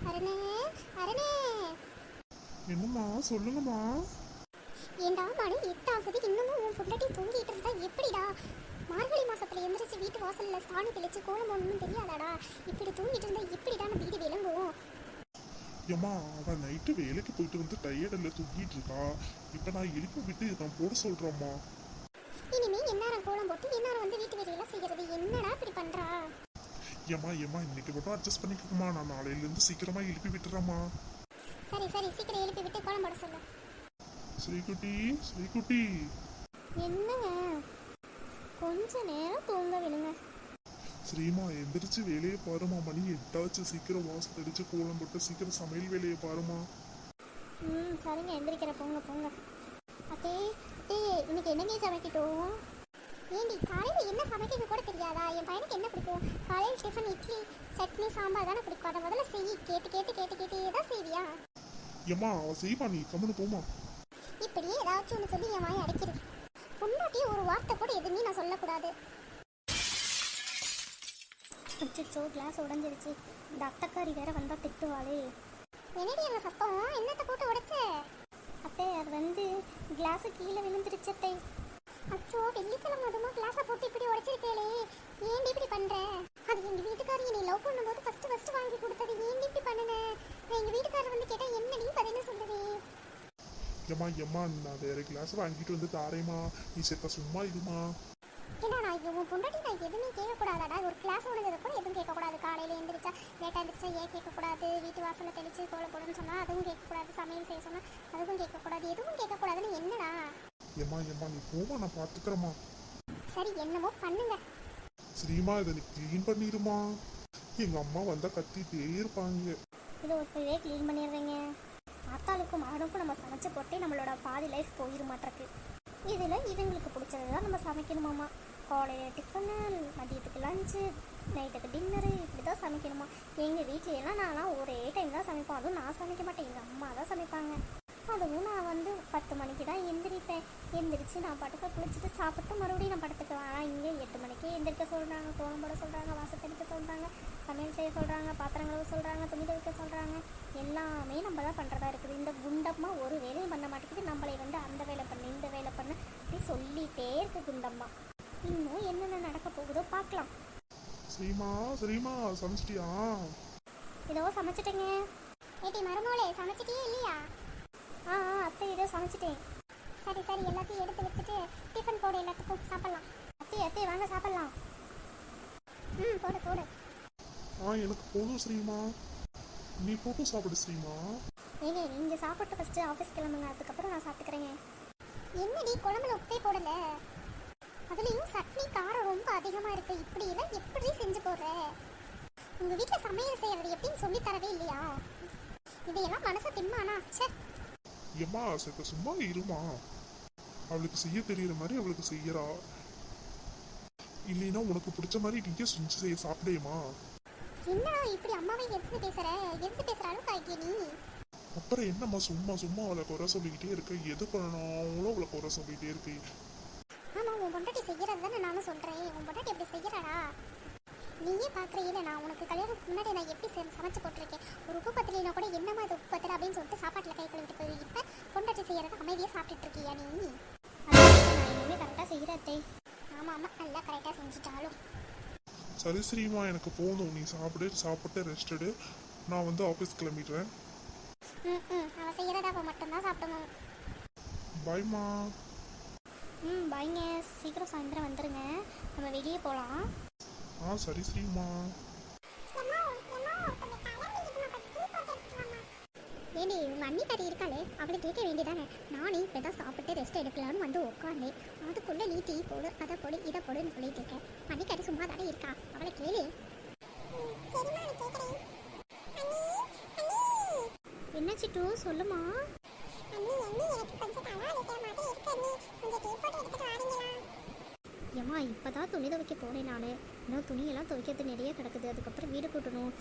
அருணே, அருணே. என்னம்மா சொல்லுங்கம்மா. ஏண்டா மணி 8 ஆகுது, இன்னமும் உன் பொண்டாட்டி தூங்கிட்டு இருந்தா எப்படிடா? மார்கழி மாசத்துல எந்திரிச்சு வீட்டு வாசல்ல சாணி தெளிச்சு கோலம் போடணும்னு தெரியாதாடா? இப்படி தூங்கிட்டு இருந்தா எப்படிடா நம்ம வீடு விளங்கும்? ஏம்மா அவன் நைட்டு வேலைக்கு போயிட்டு வந்து டயர்டில் தூங்கிட்டு இருக்கா. இப்போ நான் எழுப்பி விட்டு நான் போட சொல்கிறேம்மா. இனிமே எந்நேரம் கோலம் போட்டு எந்நேரம் வந்து வீட்டு வேலையெல்லாம் செய்யறது? என்னடா இப்படி பண்றா? ஏம்மா இன்னைக்கு மட்டும் அட்ஜஸ்ட் பண்ணிக்கோமா. நான் நாளையிலேருந்து சீக்கிரமா எழுப்பி விட்டுறேம்மா. சரி சரி, சீக்கிரம் எழுப்பி விட்டு கோலம் போட சொல்லு. ஸ்ரீகுட்டி. என்னங்க, கொஞ்ச நேரம் தூங்க விடுங்க. ஸ்ரீமா எந்திரிச்சு வேலையை பாருமா. மணி 8 சீக்கிரம் வாசல் அடிச்சு கோலம் போட்டு சீக்கிரம் சமையல் வேலையை பாருமா. சரிங்க, எந்திரிக்கிற. போங்க போங்க. அத்தே அத்தே, இன்னைக்கு என்னங்க சமைக்கட்டும்? ஏண்டி காலையில் என்ன சமைக்கிறது கூட தெரியாதா? என் பையனுக்கு என்ன பிடிக்கும்? காலையில் டிஃபன் இட்லி சட்னி சாம்பார் தானே பிடிக்கும். அதை முதல்ல செய். கேட்டு கேட்டு கேட்டு கேட்டு ஏதாவது செய்வியா? ஏம்மா அவ செய்வா, நீ கம்முன்னு போமா. இப்படியே ஏதாச்சும் ஒன்று சொல்லி என் வாயை அடைக்கிறது. பொண்டாட்டியே ஒரு வார்த்தை கூட எதுவுமே நான் சொல்லக்கூடாது. அச்சோ, கிளாஸ் உடஞ்சிருச்சு. இந்த அட்டக்காரி வேற வந்தா திட்டுவாளே. என்னடி அந்த சத்தம்? என்னத்தை போட்டு உடைச்ச? அத்தை, அது வந்து கிளாஸு கீழே விழுந்துருச்சு அத்தை. அச்சோ, வெள்ளிக்கிழமை அதுமா கிளாஸை போட்டு இப்படி உடைச்சிருக்கேளே. ஏன்டி இப்படி பண்ற? அது எங்க வீட்டுக்காரி நீ லவ் பண்ணும்போது ஃபர்ஸ்ட் வாங்கி கொடுத்தது. ஏன்டி இப்படி பண்ணுன? நான் எங்க வீட்டுக்காரர் வந்து கேட்டா என்னடி பதில் சொல்லுவே? ஏம்மா நான் வேற கிளாஸ் வாங்கிட்டு வந்து தாரேம்மா. நீ செத்த சும்மா இருமா. ஏன்னா நான் உன் பொண்டாட்டி நான் எதுவுமே கேட்கக்கூடாதாடா? ஒரு கிளாஸ் உடஞ்சது கூட எதுவும் கேட்கக்கூடாது. காலையில் எழுந்திரிச்சா லேட்டாக எழுந்திரிச்சா ஏன் கேட்கக்கூடாது? வீட்டு வாசலில் தெளிச்சு கோலம் போடுன்னு சொன்னால் அதுவும் கேட்கக்கூடாது. சமையல் செய்ய சொன்னால் அதுவும் கேட்கக்கூடாது. எதுவும் கேட்கக்கூடாதுன்னு என்னடா? ஏம்மா நீ போமா, நான் பார்த்துக்கிறேம்மா. சரி, என்னமோ பண்ணுங்க. ஸ்ரீமா இதை நீ க்ளீன் பண்ணிடுமா. எங்கள் அம்மா வந்தால் கத்திட்டே இருப்பாங்க. இதை இப்போவே க்ளீன் பண்ணிடுறீங்க. அத்தாளுக்கும் மகனுக்கும் நம்ம சமைச்சு போட்டே நம்மளோட பாதி லைஃப் போயிட மாட்டிருக்கு. இதில் இதுங்களுக்கு பிடிச்சது தான் நம்ம சமைக்கணுமாம்மா. காலையில் டிஃபனு, மதியத்துக்கு லஞ்சு, நைட்டுக்கு டின்னரு, இப்படி தான் சமைக்கணுமா. எங்கள் வீட்டிலலாம் நான்லாம் ஒரே டைம் தான் சமைப்போம். அதுவும் நான் சமைக்க மாட்டேன், எங்கள் அம்மா தான் சமைப்பாங்க. அதுவும் நான் வந்து 10 மணிக்கு தான் எந்திரிப்பேன். எந்திரிச்சு நான் படுக்க குளிச்சுட்டு சாப்பிட்டு மறுபடியும் நான் படுத்துக்குவேன். ஆனால் இங்கே 8 மணிக்கே எந்திரிக்க சொல்கிறாங்க, கோலம் போட சொல்கிறாங்க, வாசத்தடிக்க சொல்கிறாங்க, சமையல் செய்ய சொல்கிறாங்க, பாத்திரம் கழுவ சொல்கிறாங்க, துணி துவைக்க சொல்கிறாங்க. எல்லாமே நம்ம தான் பண்ணுறதா இருக்குது. இந்த குண்டம்மா ஒரு வேலையும் பண்ண மாட்டேங்குது. நம்மளை வந்து அந்த வேலை பண்ணு இந்த வேலை பண்ணு அப்படி சொல்லிகிட்டே இருக்கு குண்டம்மா. இன்னும் என்னென்ன நடக்க போகுதோ பார்க்கலாம். ஸ்ரீமா சமைச்சிட்டியா? ஏதோ சமைச்சிட்டேங்க. ஏடி மருமோளே, சமைச்சிட்டியே இல்லையா? அத்தை ஏதோ சமைச்சிட்டேன். சரி சரி, எல்லாத்தையும் எடுத்து வச்சுட்டு டிஃபன் போடு, எல்லாத்துக்கும் சாப்பிட்லாம். அத்தை வாங்க சாப்பிட்லாம். போடு போடு. எனக்கு போதும் ஸ்ரீமா. நீ போட்டு சாப்பிடு ஸ்ரீமா. ஏங்க, நீங்கள் சாப்பிட்டு ஃபஸ்ட்டு ஆஃபீஸ் கிளம்புங்க, அதுக்கப்புறம் நான் சாப்பிட்டுக்கிறேங்க. என்னடி குழம்புல உப்பே போடல? அதுலேயும் சட்னி காரம் ரொம்ப அதிகமாக இருக்குது. இப்படியெல்லாம் எப்படி செஞ்சு போடுற? உங்கள் வீட்டில் சமையல் செய்கிறது எப்படின்னு சொல்லி தரவே இல்லையா? இதையெல்லாம் மனசை திம்மானா? சரி ஏம்மா செத்த சும்மா இருமா. அவளுக்கு செய்ய தெரியுற மாதிரி அவளுக்கு செய்யறா. இல்லைன்னா உனக்கு பிடிச்ச மாதிரி நீங்க செஞ்சு செய்ய சாப்பிடேமா. என்ன இப்படி அம்மாவை எடுத்து பேசுற அளவுக்கு ஆகிய நீ? அப்புறம் என்னம்மா சும்மா அவளை குறை சொல்லிக்கிட்டே இருக்க. எது பண்ணாலும் அவளை குறை சொல்லிக்கிட்டே இருக்கு. ஆமா, உன் பொண்டாட்டி செய்யறது தானே நானும் சொல்றேன். உன் பொண்டாட்டி எப்படி செய்யறாடா? நீயே பாக்குறீல, நான் உனக்கு கல்யாணத்துக்கு முன்னாடி நான் எப்படி சமைச்சு போட்டிருக்கேன். ஒரு உப்பு பத்திரினா கூட என்னமா இது உப்பு பத்திர அப்படின்னு சொல்லிட்டு சாப்பாட்டில் கை கழுவிட்டு போய் இப்போ பொண்டாட்டி செய்யறத அமைதியாக சாப்பிட்டுட்டு இருக்கியா நீ? நான் இனிமேல் கரெக்டாக செய்கிறதே. ஆமாம், நல்லா கரெக்டாக செஞ்சுட்டாலும். சரி ஸ்ரீமா, எனக்கு போதும். நீ சாப்பிட்டு ரெஸ்ட் எடு. நான் வந்து ஆஃபீஸ் கிளம்பிடுறேன். அவன் செய்யறதா அவன் மட்டும்தான் சாப்பிடணும். பாய்மா. பாய்ங்க. சீக்கிரம் சாயந்தரம் வந்துருங்க, நம்ம வெளியே போகலாம். சரி ஸ்ரீமா. ஏண்டி, உங்கள் அண்ணி கறி இருக்காளே, அவளை கேட்க வேண்டியதானே? நானே இப்போ தான் சாப்பிட்டு ரெஸ்ட் எடுக்கலான்னு வந்து உட்காந்தேன். அதுக்குள்ளே நீ டீ போடு, அதை போடு, இதை போடுன்னு சொல்லிட்டு இருக்கேன். அன்னிக்கறி சும்மா தானே இருக்கா, அவளை கேளு. என்ன சிட்டு, சொல்லுமா. ஏம்மா, இப்போ தான் துணி துவைக்க போனேன் நான். இன்னும் துணியெல்லாம் துவைக்கிறது நிறைய கிடக்குது. அதுக்கப்புறம் வீடு கூட்டணும்.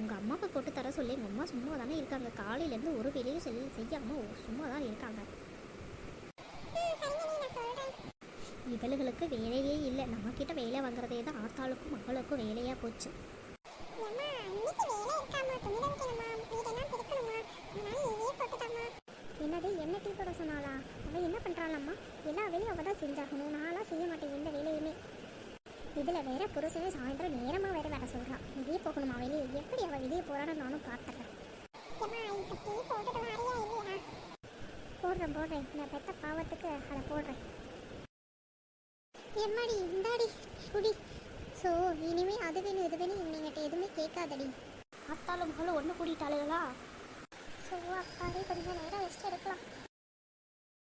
உங்கள் அம்மாவை போட்டு தர சொல்லி எங்கள் அம்மா சும்மா தானே இருக்காங்க. காலையிலேருந்து ஒரு வேலையும் செய்யாமல் சும்மா தான் இருக்காங்க. இவளுகளுக்கு வேலையே இல்லை. நம்மக்கிட்ட வேலை வாங்குறதே தான் ஆத்தாளுக்கும் மகளுக்கும் வேலையாக போச்சு. இதில் வேற புருஷனே சாயந்தரம் நேரமாக வேற வர சொல்கிறான். வெளியே போகணுமா? வெளியே எப்படி அவள் வெளியே போகிறான்னு நானும் பார்த்துறேன். போடுறேன். நான் பெத்த பாவத்துக்கு அதை போடுறேன். எம்மாடி இந்தாடி குடி. ஸோ இனிமே அது வேணும் இது வேணும் நீங்கிட்ட எதுவுமே கேட்காதடி. அத்தாலும் மகளும் ஒன்று கூட்டிட்டாளுங்களா? ஸோ அப்பாடி கொஞ்சம் நேரம் ரெஸ்ட் எடுக்கலாம்.